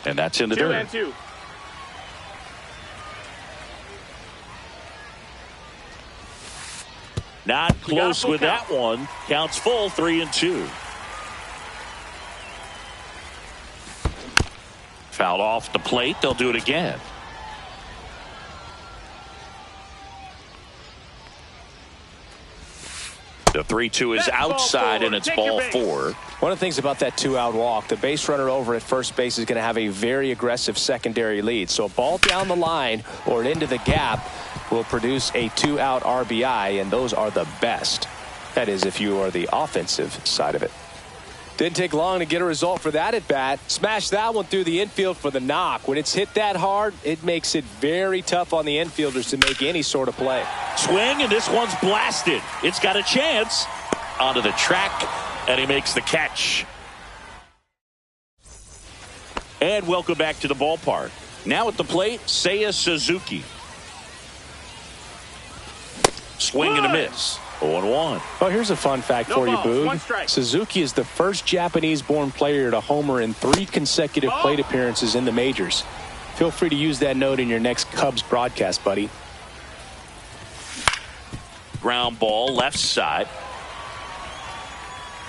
And that's in the dirt. 2-2. Not close with that one. Counts full, 3-2. Fouled off the plate. They'll do it again. The 3-2 is outside, and it's ball 4. One of the things about that 2-out walk, the base runner over at first base is going to have a very aggressive secondary lead. So a ball down the line or into the gap will produce a 2-out RBI, and those are the best. That is, if you are the offensive side of it. Didn't take long to get a result for that at bat. Smashed that one through the infield for the knock. When it's hit that hard, it makes it very tough on the infielders to make any sort of play. Swing, and this one's blasted. It's got a chance. Onto the track, and he makes the catch. And welcome back to the ballpark. Now at the plate, Seiya Suzuki. Swing and a miss. 0-1. Well, here's a fun fact for you, Boog. Suzuki is the first Japanese-born player to homer in 3 consecutive plate appearances in the majors. Feel free to use that note in your next Cubs broadcast, buddy. Ground ball, left side.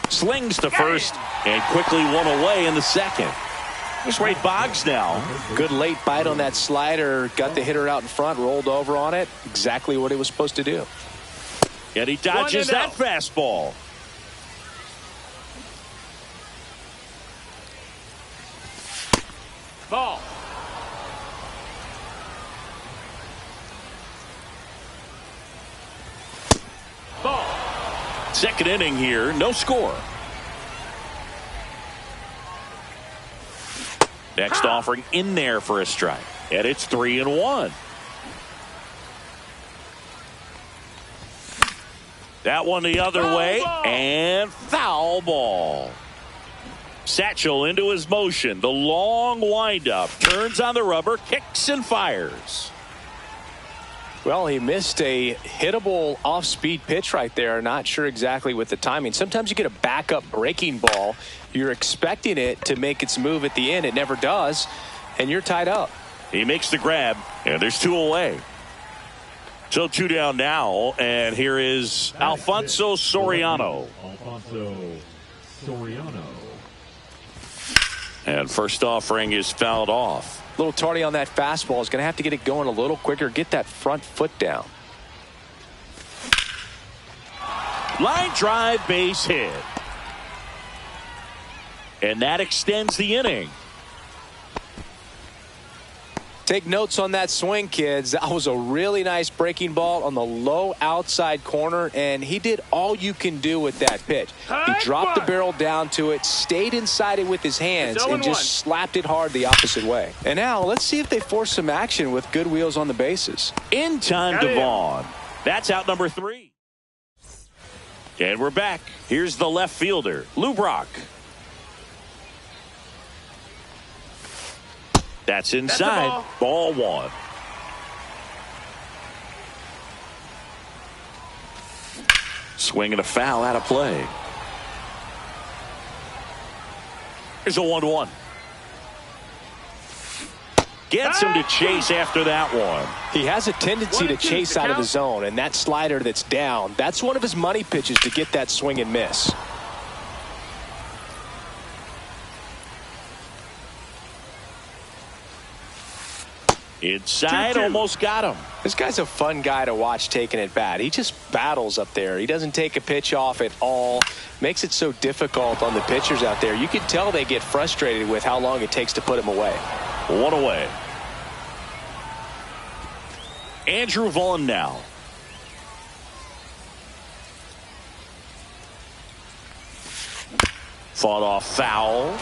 Slings to first, and quickly one away in the second. Here's Wade Boggs now. Good late bite on that slider. Got the hitter out in front, rolled over on it. Exactly what it was supposed to do. And he dodges that fastball. Ball. Ball. Second inning here, no score. Next offering in there for a strike. And it's 3-1. That one the other way, and foul ball. Satchel into his motion. The long windup. Turns on the rubber, kicks and fires. Well, he missed a hittable off-speed pitch right there. Not sure exactly with the timing. Sometimes you get a backup breaking ball. You're expecting it to make its move at the end. It never does, and you're tied up. He makes the grab, and there's 2 away. So 2 down now, and here is Alfonso Soriano. And first offering is fouled off. A little tardy on that fastball. Is going to have to get it going a little quicker. Get that front foot down. Line drive, base hit. And that extends the inning. Take notes on that swing, kids. That was a really nice breaking ball on the low outside corner, and he did all you can do with that pitch. He dropped the barrel down to it, stayed inside it with his hands, and just slapped it hard the opposite way. And now let's see if they force some action with good wheels on the bases. In time to Vaughn. That's out number 3. And we're back. Here's the left fielder, Lou Brock. That's inside. Ball 1. Swing and a foul out of play. Here's a 1-1. Gets him to chase after that one. He has a tendency to chase out of the zone, and that slider that's down, that's one of his money pitches to get that swing and miss. Inside, almost got him. This guy's a fun guy to watch taking at bat. He just battles up there. He doesn't take a pitch off at all. Makes it so difficult on the pitchers out there. You can tell they get frustrated with how long it takes to put him away. 1 away. Andrew Vaughn now. Fought off foul.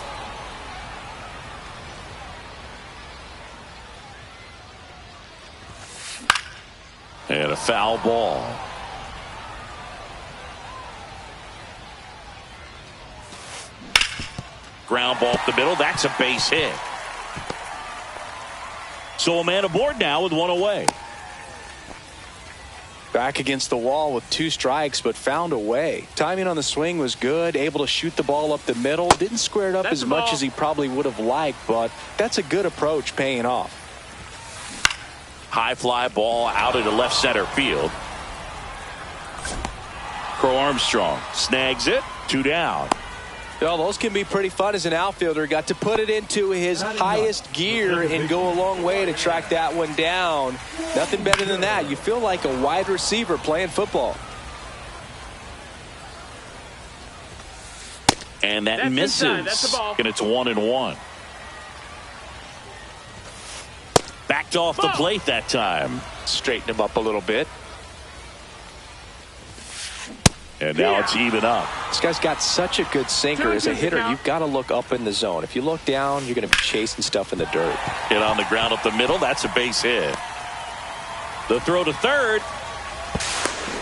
And a foul ball. Ground ball up the middle. That's a base hit. So a man aboard now with 1 away. Back against the wall with 2 strikes, but found a way. Timing on the swing was good, able to shoot the ball up the middle. Didn't square it up as much as he probably would have liked, but that's a good approach paying off. High fly ball out into left center field. Crow Armstrong snags it. 2 down. Well, those can be pretty fun as an outfielder. Got to put it into his highest gear and go a long way to track that one down. Nothing better than that. You feel like a wide receiver playing football. And that misses. And it's 1-1. Backed off the plate that time. Straighten him up a little bit. And now it's even up. This guy's got such a good sinker. As a hitter, you've got to look up in the zone. If you look down, you're going to be chasing stuff in the dirt. Hit on the ground up the middle. That's a base hit. The throw to third.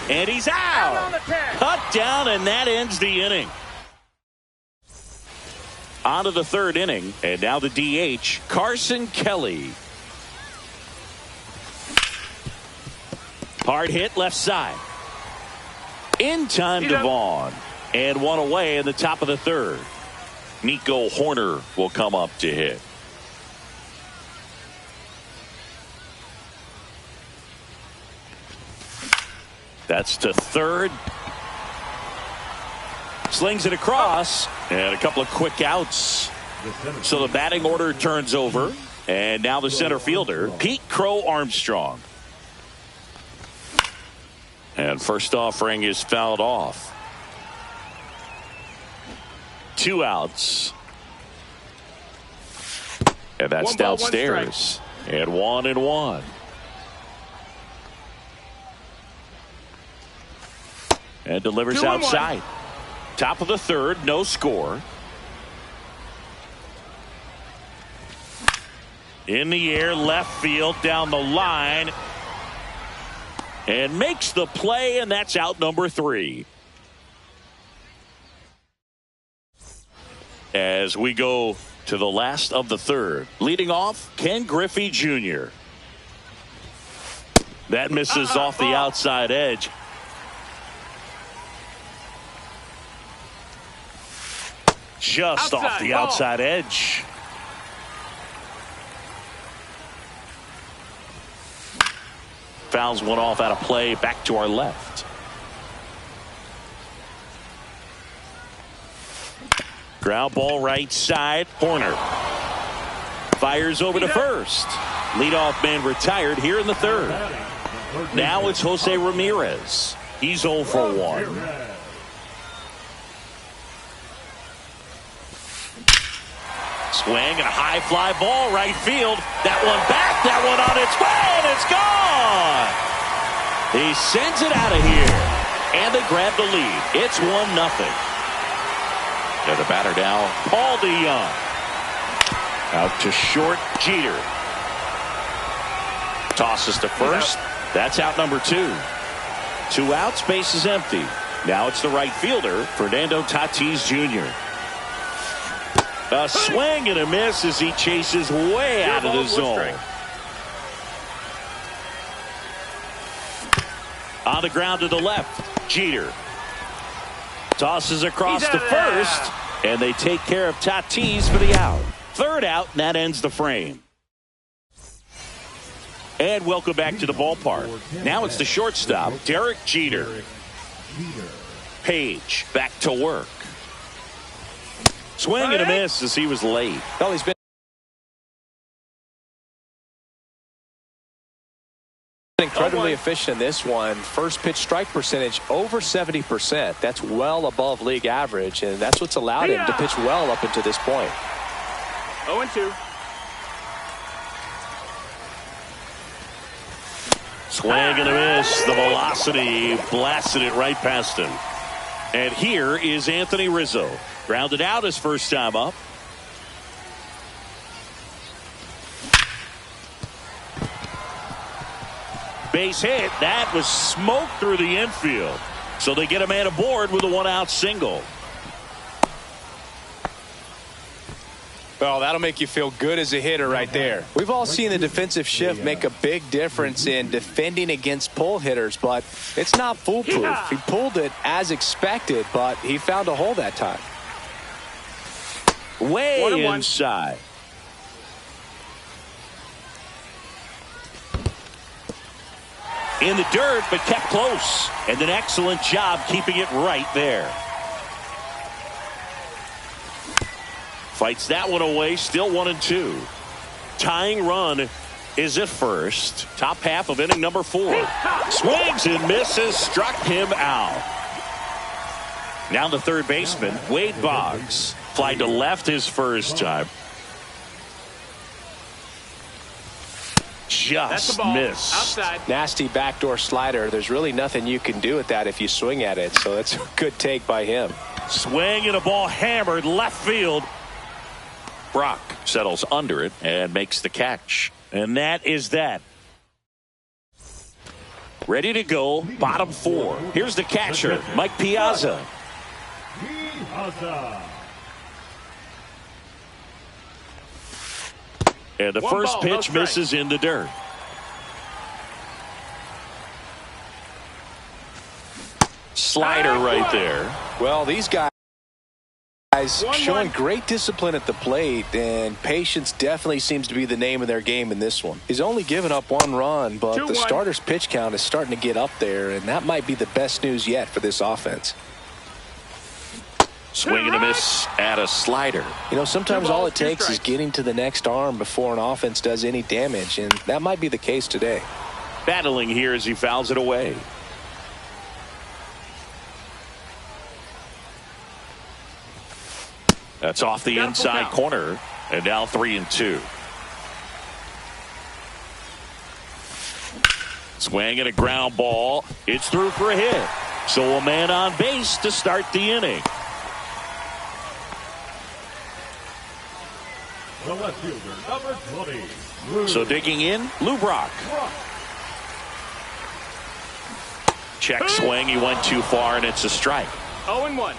And he's out. Cut down, and that ends the inning. On to the third inning. And now the DH, Carson Kelly. Hard hit left side. In time to Vaughn. And one away in the top of the third. Nico Hoerner will come up to hit. That's to third. Slings it across. And a couple of quick outs. So the batting order turns over. And now the center fielder, Pete Crow Armstrong. And first offering is fouled off. 2 outs. And that's downstairs. And 1-1. And delivers outside. Top of the third, no score. In the air, left field, down the line. And makes the play, and that's out number 3. As we go to the last of the third. Leading off, Ken Griffey Jr. That misses off the outside edge. Just off the outside edge. Fouls one off out of play, back to our left. Ground ball right side. Hoerner fires over to first. Leadoff man retired here in the third. Now it's Jose Ramirez. He's 0 for 1. Swing and a high fly ball right field. That one back, that one on its way, and it's gone. He sends it out of here, and they grab the lead. It's 1-0. And the batter now, Paul DeJong. Out to short, Jeter. Tosses to first. That's out number 2. 2 outs, base is empty. Now it's the right fielder, Fernando Tatis Jr. A swing and a miss as he chases way out of the zone. On the ground to the left, Jeter. Tosses across to first, and they take care of Tatis for the out. Third out, and that ends the frame. And welcome back to the ballpark. Now it's the shortstop, Derek Jeter. Page back to work. Swing and a miss as he was late. Well, he's been incredibly efficient in this one. First pitch strike percentage over 70%. That's well above league average, and that's what's allowed him to pitch well up until this point. 0-2. Swing and a miss. The velocity blasted it right past him. And here is Anthony Rizzo. Grounded out his first time up. Base hit. That was smoked through the infield. So they get a man aboard with a 1-out single. Oh, that'll make you feel good as a hitter right there. We've all seen the defensive shift make a big difference in defending against pull hitters, but it's not foolproof. He pulled it as expected, but he found a hole that time. Way inside. In the dirt, but kept close. And an excellent job keeping it right there. Fights that one away, still 1-2. Tying run is at first. Top half of inning number 4. Swings and misses, struck him out. Now the third baseman, Wade Boggs. Fly to left his first time. Just missed. Outside. Nasty backdoor slider. There's really nothing you can do with that if you swing at it, so that's a good take by him. Swing and a ball hammered left field. Brock settles under it and makes the catch. And that is that. Ready to go, bottom 4. Here's the catcher, Mike Piazza. And the first pitch misses in the dirt. Slider right there. Well, these guys showing great discipline at the plate, and patience definitely seems to be the name of their game in this one. He's only given up 1 run, but the starter's pitch count is starting to get up there, and that might be the best news yet for this offense. Swing and a miss at a slider. You know, sometimes all it takes is getting to the next arm before an offense does any damage, and that might be the case today. Battling here as he fouls it away. That's off the inside corner, and now 3-2. Swing and a ground ball. It's through for a hit. So a man on base to start the inning. The left fielder, number 20. So digging in, Lou Brock. Check swing. He went too far, and it's a strike. 0-1.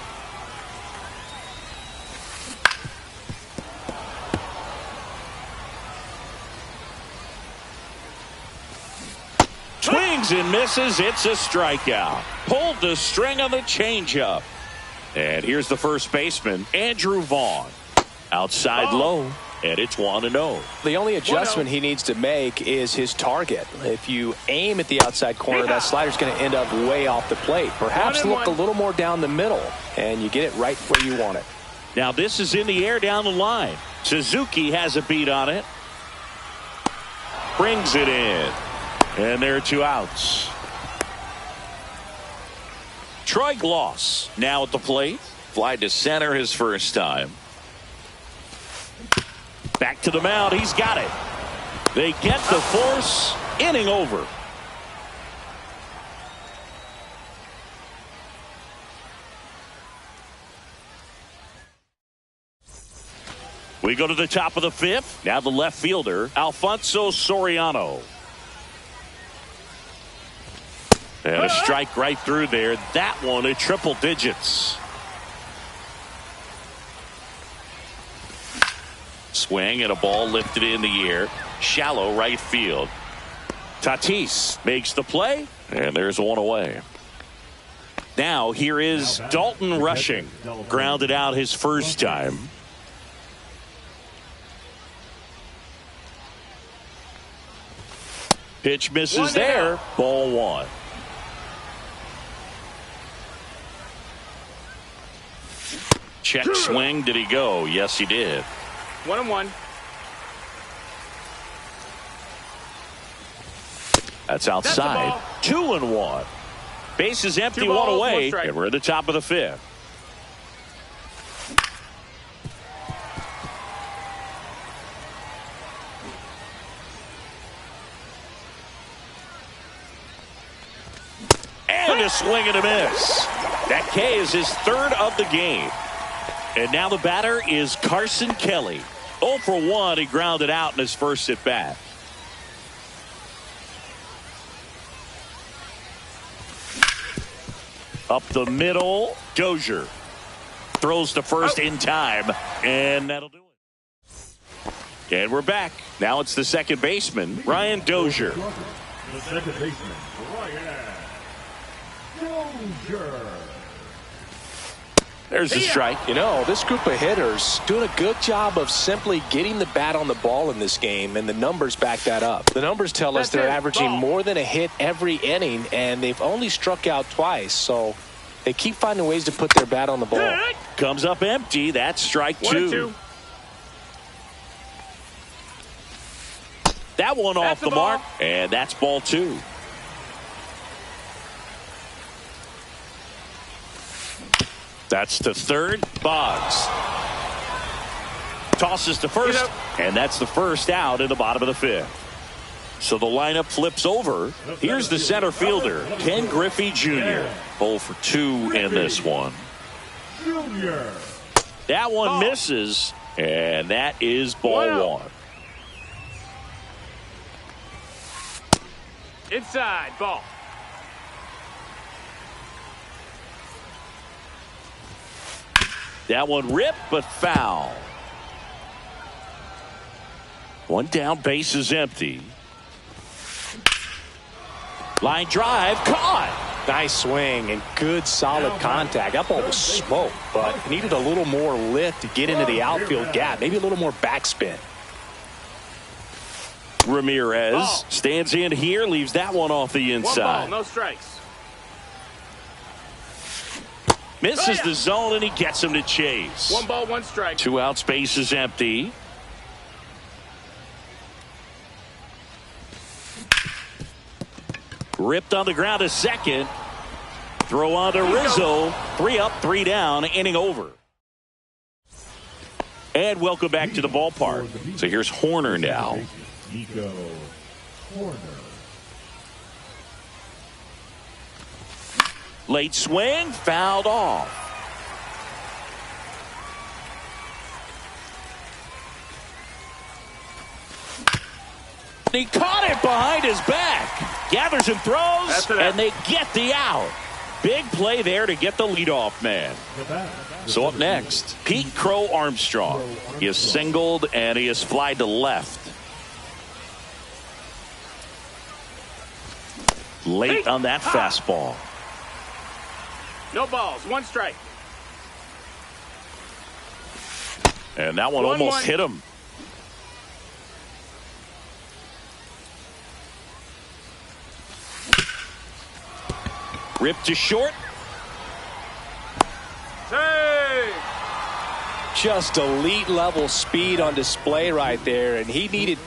Swings and misses. It's a strikeout. Pulled the string on the changeup. And here's the first baseman, Andrew Vaughn. Outside low. And it's 1-0. The only adjustment he needs to make is his target. If you aim at the outside corner, that slider's going to end up way off the plate. Perhaps look a little more down the middle, and you get it right where you want it. Now this is in the air down the line. Suzuki has a beat on it. Brings it in. And there are 2 outs. Troy Gloss now at the plate. Fly to center his first time. Back to the mound. He's got it. They get the force. Inning over. We go to the top of the 5th. Now the left fielder, Alfonso Soriano. And a strike right through there. That one at triple digits. Swing and a ball lifted in the air. Shallow right field. Tatis makes the play. And there's one away. Now here is Dalton Rushing. Grounded out his first time. Pitch misses there. Ball 1. Check swing. Did he go? Yes, he did. 1-1. That's outside. 2-1. Base is empty, 2 balls, 1 away, 1 strike. and we're at the top of the 5th. And a swing and a miss. That K is his 3rd of the game. And now the batter is Carson Kelly. 0 for 1. He grounded out in his first at bat. Up the middle, Dozier throws to first in time, and that'll do it. And we're back. Now it's the second baseman, Ryan Dozier. The second baseman, Ryan Dozier. There's the strike. You know, this group of hitters doing a good job of simply getting the bat on the ball in this game, and the numbers back that up. The numbers tell us they're averaging more than a hit every inning, and they've only struck out twice, so they keep finding ways to put their bat on the ball. Comes up empty. That's strike two. That one off the mark, and that's ball two. That's to third. Boggs tosses to first, and that's the first out in the bottom of the fifth. So the lineup flips over. Here's the center fielder, Ken Griffey Jr. 0 for 2 in this one. Junior. That one misses, and that is ball one. Inside, ball. That one ripped, but foul. One down, base is empty. Line drive, caught. Nice swing and good solid contact. That ball was smoked, but needed a little more lift to get into the outfield gap. Maybe a little more backspin. Ramirez stands in here, leaves that one off the inside. 1 ball, no strikes. Misses the zone, and he gets him to chase. 1 ball, 1 strike. 2 out, space is empty. Ripped on the ground to second. Throw on to Rizzo. 3 up, 3 down, inning over. And welcome back to the ballpark. So here's Horner now. Nico Horner. Late swing, fouled off. He caught it behind his back. Gathers and throws, and they get the out. Big play there to get the leadoff man. So up next, Pete Crow Armstrong. He is singled, and he is flied to left. Late on that fastball. No balls, 1 strike. And that one almost hit him. Ripped to short. Hey! Just elite level speed on display right there, and he needed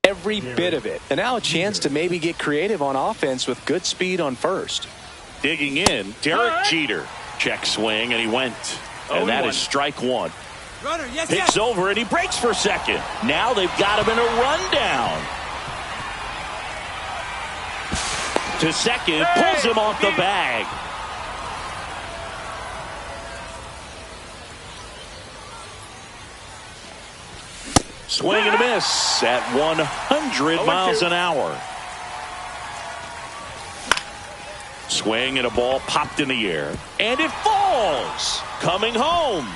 every bit of it. And now a chance to maybe get creative on offense with good speed on first. Digging in, Derek Jeter. Check swing, and he went. And that is strike 1. Runner, yes, Picks over, and he breaks for second. Now they've got him in a rundown. To second, pulls him off the bag. Swing and a miss at 100 miles an hour. Swing and a ball popped in the air. And it falls. Coming home.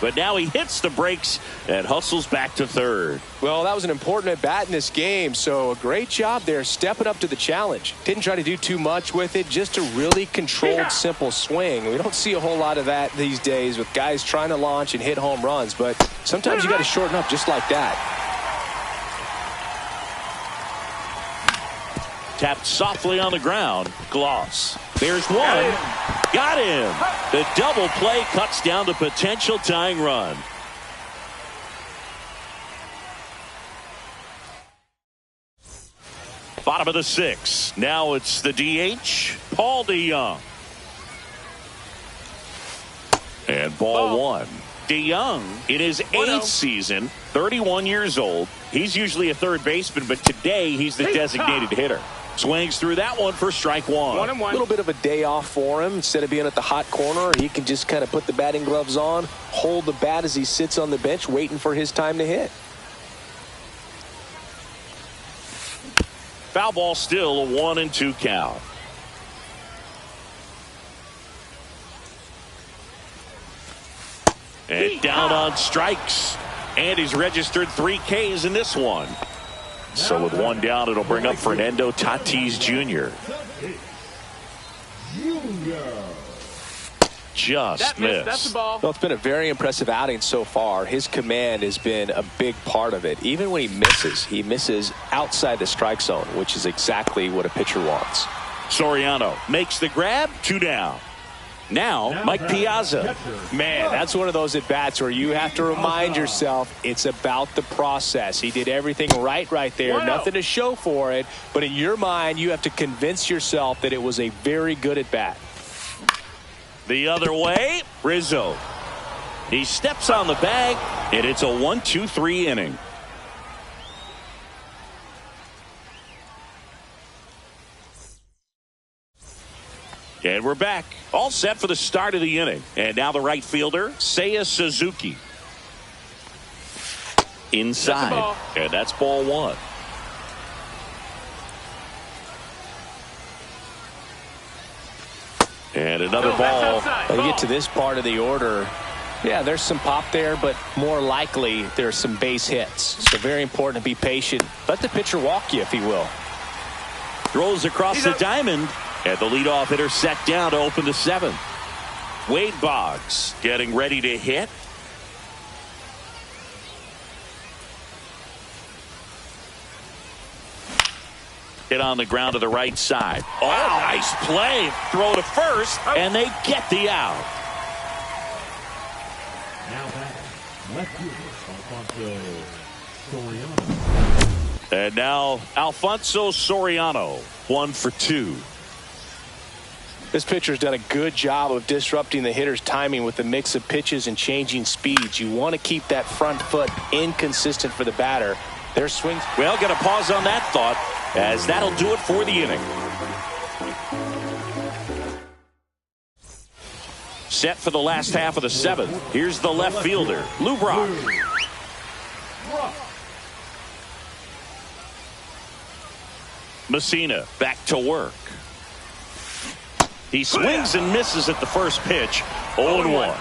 But now he hits the brakes and hustles back to third. Well, that was an important at bat in this game, so a great job there stepping up to the challenge. Didn't try to do too much with it, just a really controlled, simple swing. We don't see a whole lot of that these days with guys trying to launch and hit home runs, but sometimes you got to shorten up just like that. Tapped softly on the ground. Gloss. There's one. Got him. The double play cuts down the potential tying run. Bottom of the 6th. Now it's the DH, Paul DeJong. And ball 1. DeJong, in his 8th season, 31 years old. He's usually a third baseman, but today he's the designated hitter. Swings through that one for strike 1. 1 and 1. A little bit of a day off for him. Instead of being at the hot corner, he can just kind of put the batting gloves on, hold the bat as he sits on the bench waiting for his time to hit. Foul ball, still a 1-2 count. And down on strikes. And he's registered 3 Ks in this one. So with one down, it'll bring up Fernando Tatis Jr. Just missed. That's the ball. Well, it's been a very impressive outing so far. His command has been a big part of it. Even when he misses outside the strike zone, which is exactly what a pitcher wants. Soriano makes the grab, 2 down. Now, Mike Piazza. Man, that's one of those at-bats where you have to remind yourself it's about the process. He did everything right there. Nothing to show for it. But in your mind, you have to convince yourself that it was a very good at-bat. The other way, Rizzo. He steps on the bag, and it's a 1-2-3 inning. And we're back. All set for the start of the inning. And now the right fielder, Seiya Suzuki. Inside. And that's ball 1. And another ball. When you get to this part of the order, yeah, there's some pop there, but more likely there's some base hits. So very important to be patient. Let the pitcher walk you, if he will. Throws across the diamond. And the leadoff hitter set down to open the 7th. Wade Boggs getting ready to hit. Hit on the ground to the right side. Oh, nice play. Throw to first, and they get the out. Now batting, left fielder Alfonso Soriano. And now Alfonso Soriano, 1 for 2. This pitcher's done a good job of disrupting the hitter's timing with the mix of pitches and changing speeds. You want to keep that front foot inconsistent for the batter. Their swing. Well, got to pause on that thought, as that'll do it for the inning. Set for the last half of the 7th. Here's the left fielder, Lou Brock. Messina back to work. He swings and misses at the first pitch. 0-1.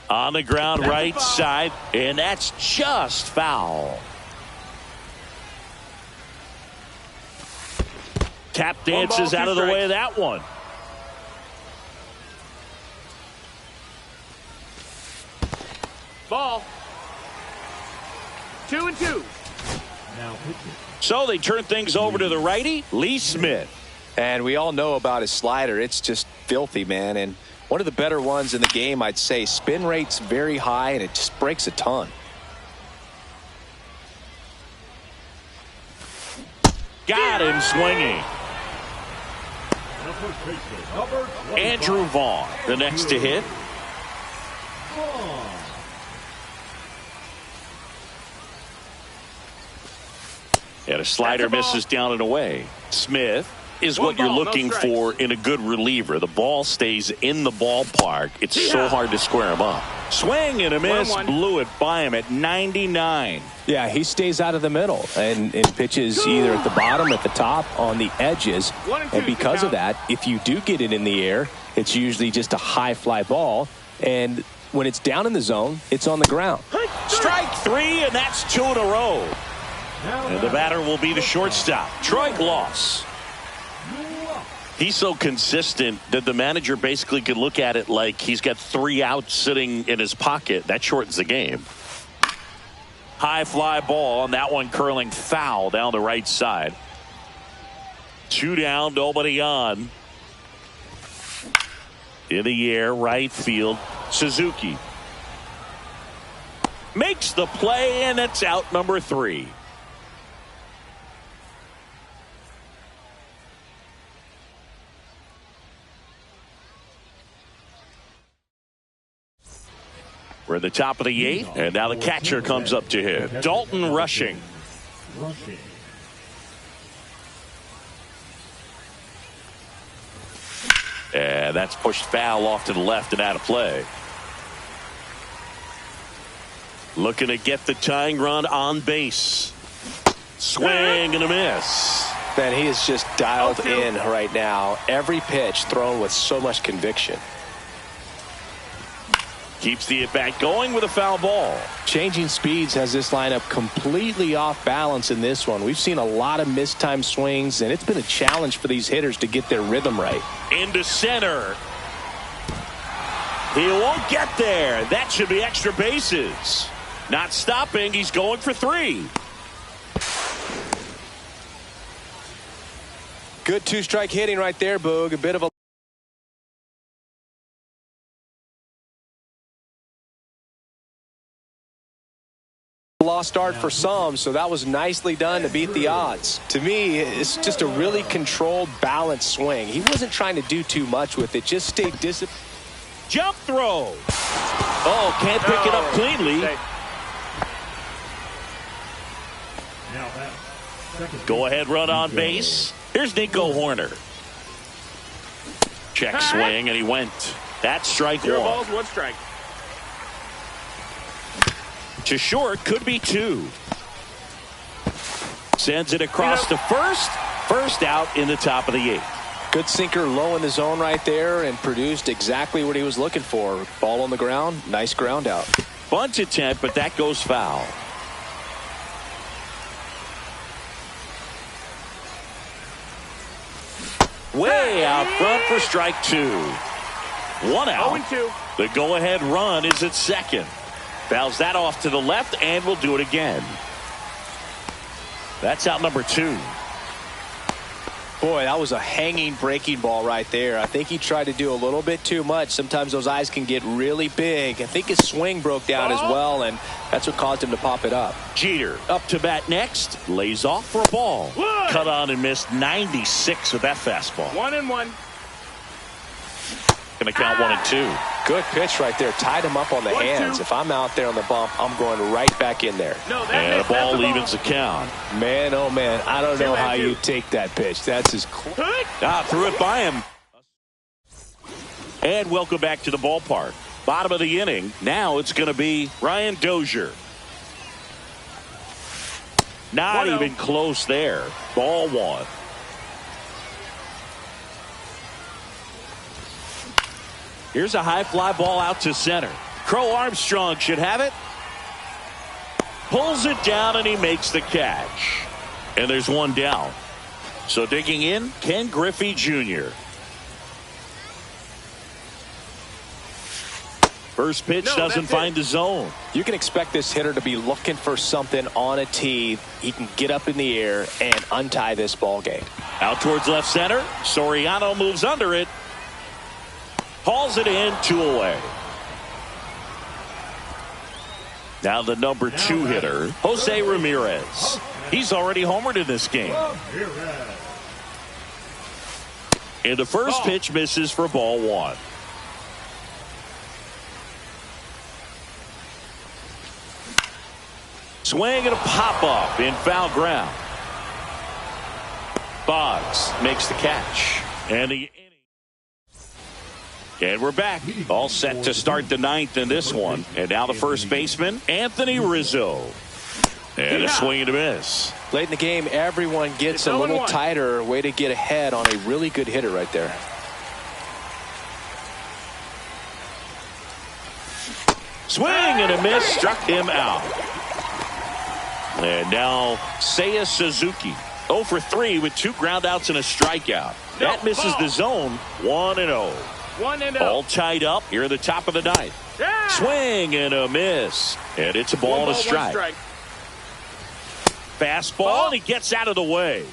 On the ground, right side, and that's just foul. Tap dances out of the way of that one. Ball. 2-2. Now pitching. So they turn things over to the righty, Lee Smith. And we all know about his slider. It's just filthy, man. And one of the better ones in the game, I'd say. Spin rate's very high, and it just breaks a ton. Got him swinging. Andrew Vaughn, the next to hit. And a slider misses down and away. Smith is what you're looking for in a good reliever. The ball stays in the ballpark. It's so hard to square him up. Swing and a miss. 1-1. Blew it by him at 99. Yeah, he stays out of the middle and pitches either at the bottom, at the top, on the edges. 1-2, and because of that, if you do get it in the air, it's usually just a high fly ball. And when it's down in the zone, it's on the ground. Strike 3, and that's 2 in a row. And the batter will be the shortstop, Troy Glaus. He's so consistent that the manager basically could look at it like he's got 3 outs sitting in his pocket. That shortens the game. High fly ball, and that one curling foul down the right side. 2 down, nobody on. In the air, right field, Suzuki. Makes the play, and it's out number 3. We're at the top of the 8th, and now the catcher comes up to hit. Dalton Rushing. And that's pushed foul off to the left and out of play. Looking to get the tying run on base. Swing and a miss. Man, he is just dialed in right now. Every pitch thrown with so much conviction. Keeps the at-bat going with a foul ball. Changing speeds has this lineup completely off balance in this one. We've seen a lot of mistimed swings, and it's been a challenge for these hitters to get their rhythm right. Into center. He won't get there. That should be extra bases. Not stopping. He's going for 3. Good two-strike hitting right there, Boog. A bit of a lost start for some, so that was nicely done to beat the odds. To me, it's just a really controlled, balanced swing. He wasn't trying to do too much with it. Just stay disciplined. Jump throw. Oh, can't pick it up cleanly. Now back. Second Go ahead run on base. Here's Nico Horner. Check swing, and he went. That's strike 0 1. balls, 1 strike. To short, could be 2. Sends it across to first. First out in the top of the 8th. Good sinker low in the zone right there and produced exactly what he was looking for. Ball on the ground, nice ground out. Bunt attempt, but that goes foul. Way out front for strike 2. 1 out. 0-2. The go-ahead run is at second. Fouls that off to the left and will do it again. That's out number 2. Boy, that was a hanging breaking ball right there. I think he tried to do a little bit too much. Sometimes those eyes can get really big. I think his swing broke down as well, and that's what caused him to pop it up. Jeter up to bat next. Lays off for a ball. One. Cut on and missed 96 with that fastball. 1-1. Going to count 1-2. Good pitch right there. Tied him up on the 1-2. hands. If I'm out there on the bump, I'm going right back in there. No, And a that's ball the evens the count. Man, oh man, I don't know how 2-2. you take that pitch. That's as close. Threw it by him. And welcome back to the ballpark. Bottom of the inning. Now it's going to be Ryan Dozier. Not 1-0. even close there. Ball 1. Here's a high fly ball out to center. Crow Armstrong should have it. Pulls it down and he makes the catch. And there's 1 down. So digging in, Ken Griffey Jr. First pitch doesn't find the zone. You can expect this hitter to be looking for something on a tee. He can get up in the air and untie this ball game. Out towards left center. Soriano moves under it. Hauls it in, 2 away. Now the number 2 hitter, Jose Ramirez. He's already homered in this game. And the first pitch misses for ball 1. Swing and a pop-up in foul ground. Boggs makes the catch. And we're back. All set to start the 9th in this one. And now the first baseman, Anthony Rizzo. And a swing and a miss. Late in the game, everyone gets a little tighter. Way to get ahead on a really good hitter right there. Swing and a miss. Struck him out. And now Seiya Suzuki. 0 for 3 with 2 groundouts and a strikeout. That misses the zone. 1-0. 1-0. All tied up here at the top of the 9th. Yeah. Swing and a miss. And it's a ball and a strike. Fastball, and he gets out of the way.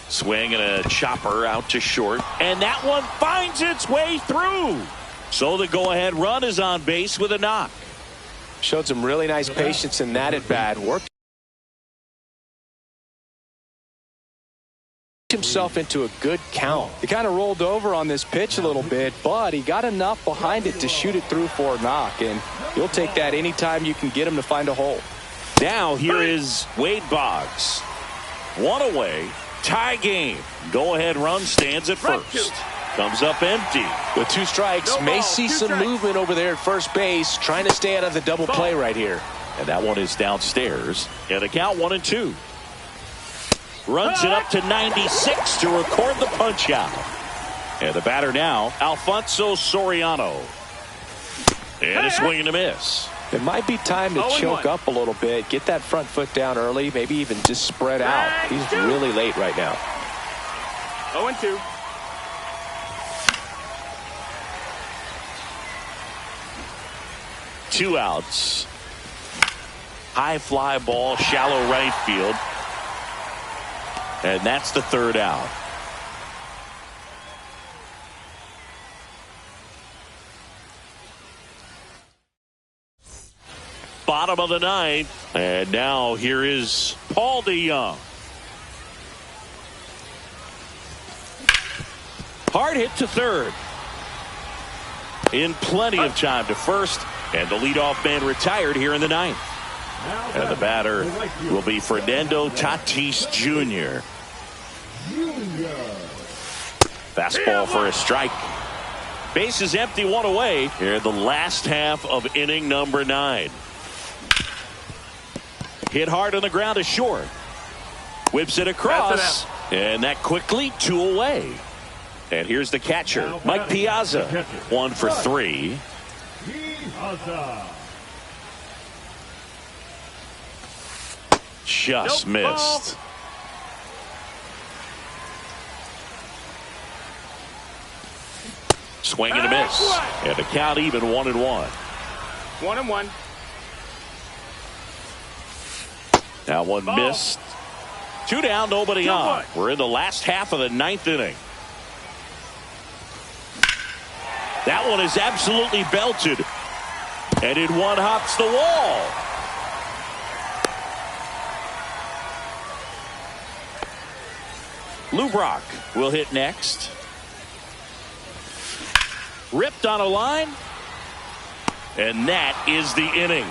Swing and a chopper out to short. And that one finds its way through. So the go-ahead run is on base with a knock. Showed some really nice patience in that at bat. Worked himself into a good count. He kind of rolled over on this pitch a little bit, but he got enough behind it to shoot it through for a knock, and you'll take that anytime you can get him to find a hole. Now here is Wade Boggs. 1 away. Tie game. Go-ahead run stands at first. Comes up empty. With 2 strikes, No may ball, see 2 some strikes. movement over there at first base, trying to stay out of the double play right here. And that one is downstairs. And the count 1-2. Runs it up to 96 to record the punch out. And the batter now, Alfonso Soriano. And a swing and a miss. It might be time to 0-1. choke up a little bit, get that front foot down early, maybe even just spread out. He's really late right now. 0-2. Two outs. High fly ball, shallow right field. And that's the 3rd out. Bottom of the 9th. And now here is Paul DeJong. Hard hit to 3rd. In plenty of time to 1st. And the leadoff man retired here in the 9th. And the batter will be Fernando Tatis Jr. Fastball for a strike. Base is empty, 1 away here in the last half of inning number 9. Hit hard on the ground is short. Whips it across. And that quickly 2 away. And here's the catcher, Mike Piazza. 1 for 3. Just missed. Swing and a miss. And the count even 1-1. 1-1. Now one missed. 2 down, nobody on. We're in the last half of the 9th inning. That one is absolutely belted. And it one-hops the wall. Lou Brock will hit next. Ripped on a line. And that is the inning.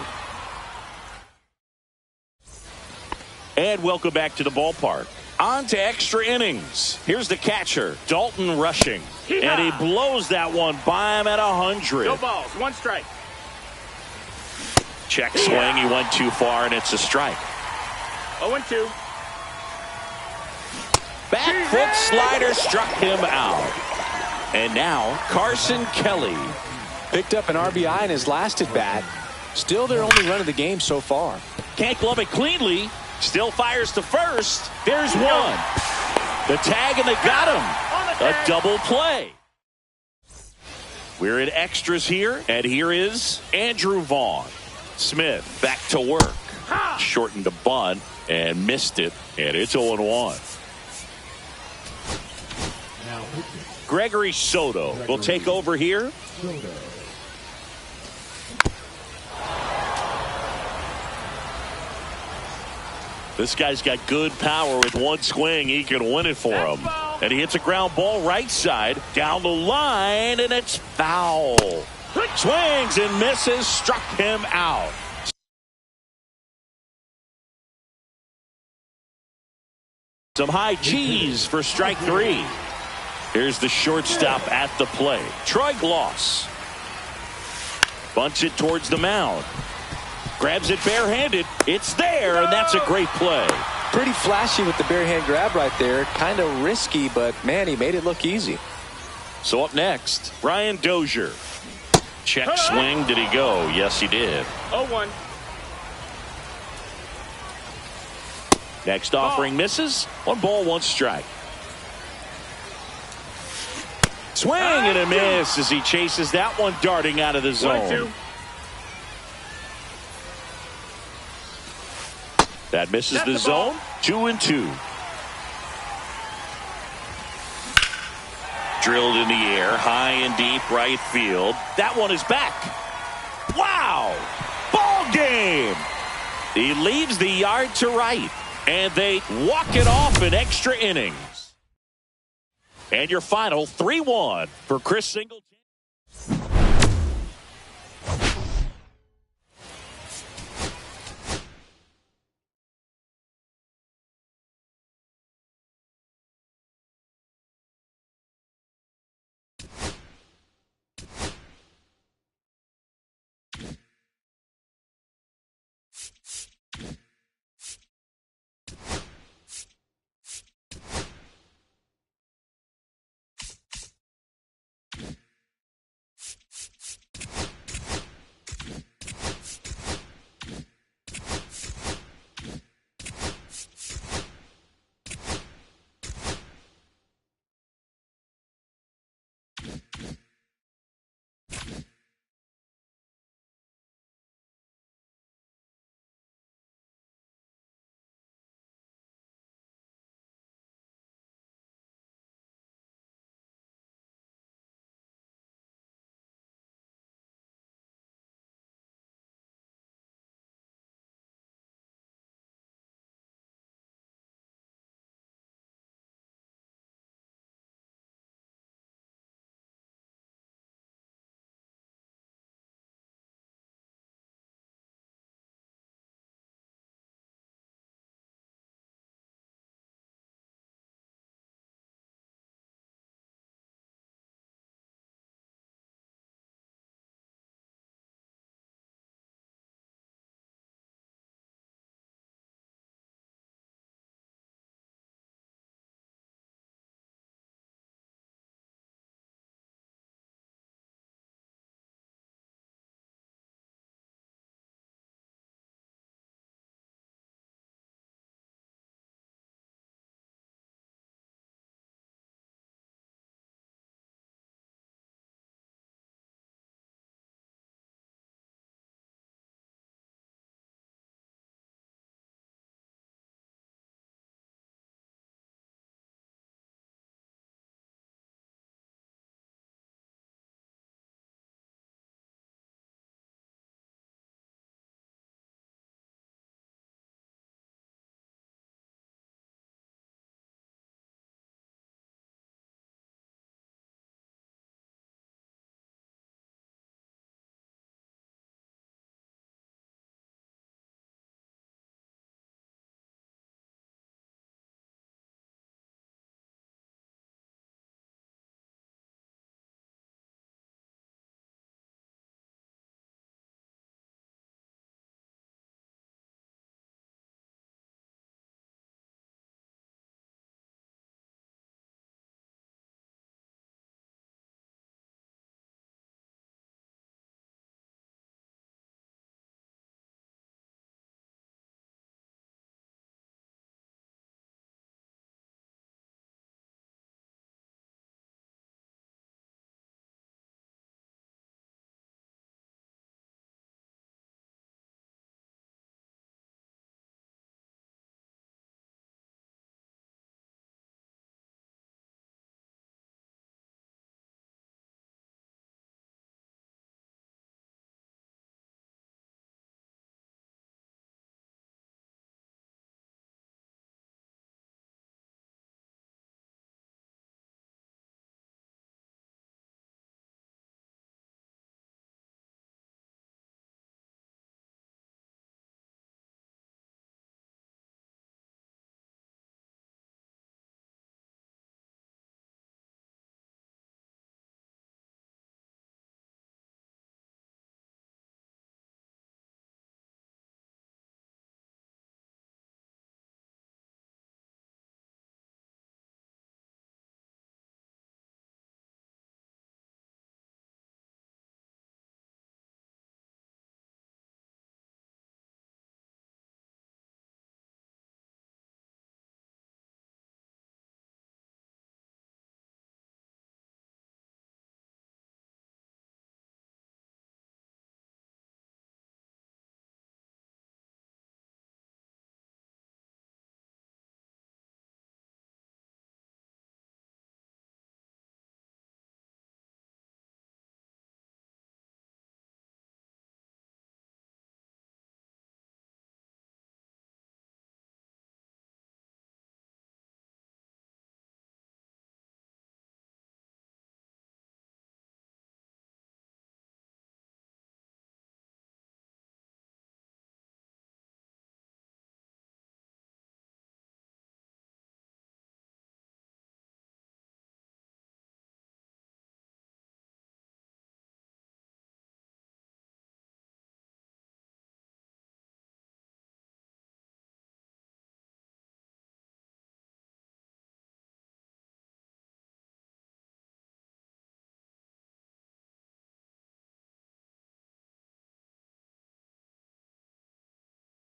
And welcome back to the ballpark. On to extra innings. Here's the catcher, Dalton Rushing. And he blows that one by him at 100. No balls, 1 strike. Check swing, he went too far, and it's a strike. 0-2. Back foot slider struck him out. And now Carson Kelly. Picked up an RBI in his last at bat. Still their only run of the game so far. Can't glove it cleanly. Still fires to first. There's one. The tag, and they got him. A double play. We're in extras here, and here is Andrew Vaughn. Smith back to work. Shortened the bunt and missed it, and it's 0-1. Gregory Soto will take over here. This guy's got good power. With 1 swing, he can win it for him. And he hits a ground ball right side, down the line, and it's foul. Swings and misses, struck him out. Some high cheese for strike 3. Here's the shortstop at the plate, Troy Gloss. Bunts it towards the mound. Grabs it barehanded. It's there, and that's a great play. Pretty flashy with the bare hand grab right there. Kind of risky, but man, he made it look easy. So up next, Brian Dozier. Check swing. Did he go? Yes, he did. 0-1. Next offering misses. 1 ball, 1 strike. Swing and a miss as he chases that one darting out of the zone. 1-2. That misses the zone. 2-2. Drilled in the air, high and deep right field. That one is back. Wow! Ball game! He leaves the yard to right, and they walk it off in extra innings. And your final 3-1 for Chris Singleton.